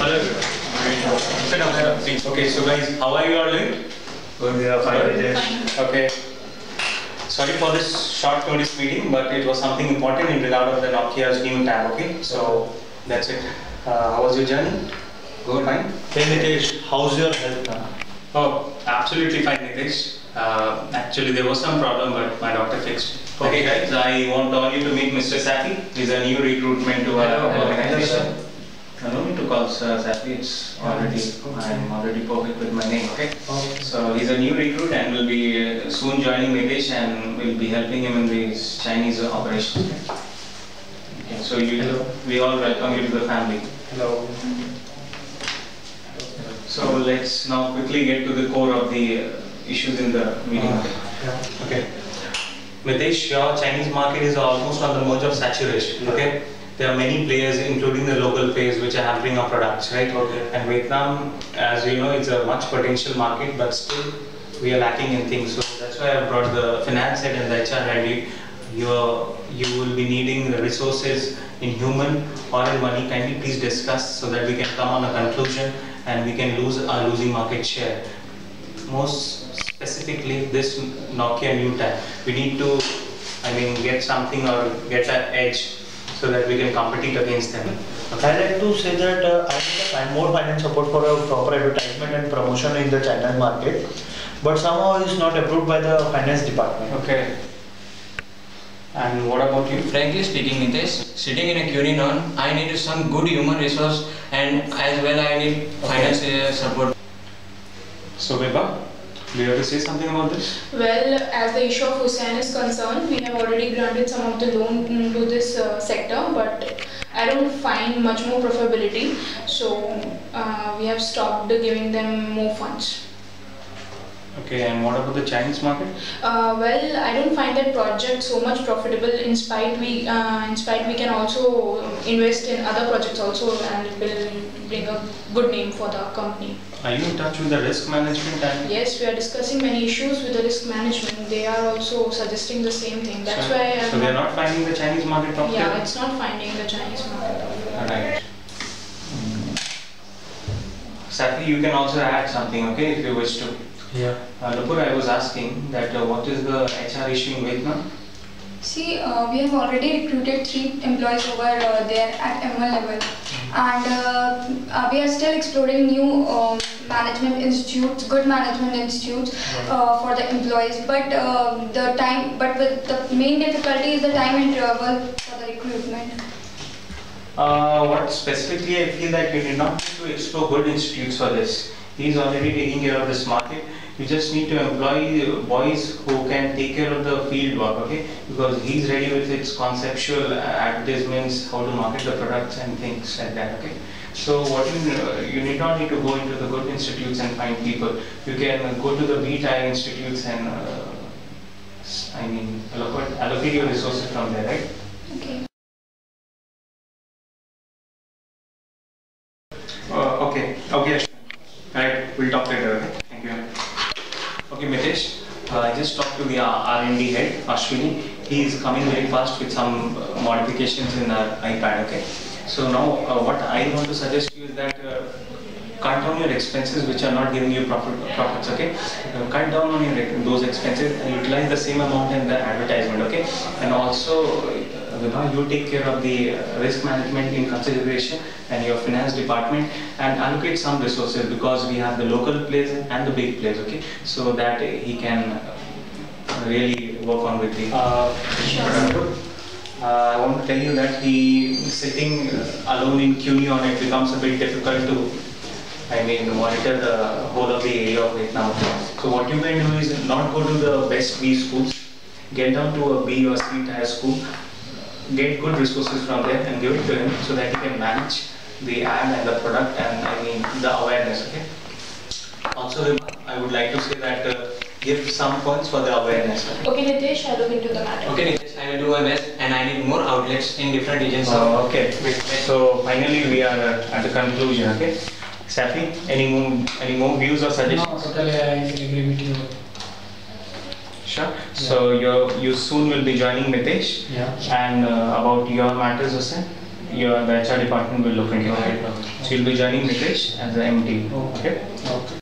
Hello. Sit down, please. Okay, so guys, how are you all doing? Good, we are fine. Okay. Sorry for this short notice meeting, but it was something important in regard of the Nokia's new tab. Okay, so that's it. How was your journey? Good. Fine. Hey Nitesh, how's your health now? Oh, absolutely fine, Nitesh. Actually, there was some problem, but my doctor fixed it. Okay, guys, I want all you to meet Mr. Safi. He's a new recruitment to our organization. No need to call Sir Safi. It's already, I'm already perfect with my name. Okay. So he's a new recruit and will be soon joining Nitesh and will be helping him in these Chinese operations. Okay. So we all welcome you to the family. Hello. So let's now quickly get to the core of the issues in the meeting. Okay. Mitesh, your Chinese market is almost on the verge of saturation. Okay. There are many players, including the local players, which are hampering our products, right? Okay. And Vietnam, as you know, it's a much potential market, but still we are lacking in things. So that's why I brought the finance head and the HR head. You will be needing the resources in human or in money. Kindly please discuss so that we can come on a conclusion and we can losing market share. Most specifically, this Nokia new tab, we need to, get something or get an edge so that we can compete against them. Okay. I like to say that I need more finance support for a proper advertisement and promotion in the China market, but somehow it's not approved by the finance department. Okay. And what about you? Frankly speaking, Nitesh, sitting in a Union, I need some good human resource and as well I need finance support. So Vibha, do you have to say something about this? Well, as the issue of Hussain is concerned, we have already granted some of the loan to this sector, but I don't find much more profitability, so we have stopped giving them more funds. Okay, and what about the Chinese market? Well, I don't find that project so much profitable. In spite we can also invest in other projects also, and it will bring a good name for the company. Are you in touch with the risk management? Yes, we are discussing many issues with the risk management. They are also suggesting the same thing. That's why. So they are not finding the Chinese market profitable? Yeah, it's not finding the Chinese market profitable. Alright. Safi, you can also add something, okay, if you wish to. Yeah. Nupur, I was asking that what is the HR issue in Vietnam? See, we have already recruited 3 employees over there at M1 level, and we are still exploring new management institutes, good management institutes for the employees. But with the main difficulty is the time interval for the recruitment. What specifically I feel that you did not need to explore good institutes for this. He's already taking care of this market. You just need to employ boys who can take care of the field work, okay? Because he's ready with its conceptual advertisements, how to market the products and things like that, okay? So what you need not need to go into the good institutes and find people. You can go to the B-tier institutes and allocate your resources from there, right? Okay. Okay. Right, we'll talk later, okay? Thank you. Okay, Mitesh, I just talked to the R&D head, Ashwini. He is coming very fast with some modifications in our iPad, okay? So now, what I want to suggest you is that cut down your expenses which are not giving you profits, okay? Cut down on those expenses and utilize the same amount in the advertisement, okay? And also, you take care of the risk management in consideration and your finance department and allocate some resources because we have the local players and the big players, okay? So that he can really work on with the I want to tell you that sitting alone in Union, it becomes a bit difficult to monitor the whole of the area of Vietnam. So what you can do is not go to the best B schools, get down to a B or C tier school, get good resources from there and give it to him so that he can manage the ad and the product and the awareness, okay? Also, I would like to say that give some funds for the awareness. Okay, Nitesh, I'll look into the matter. Okay, Nitesh, I will do my best and I need more outlets in different regions. Okay, so finally we are at the conclusion, okay? Safi, any more views or suggestions? No, totally I agree with you. Sure. Yeah. So you soon will be joining Mitesh. Yeah. And about your matters, Hussain? the HR department will look into it. So you'll be joining Mitesh as the MD. Okay. Okay. Okay.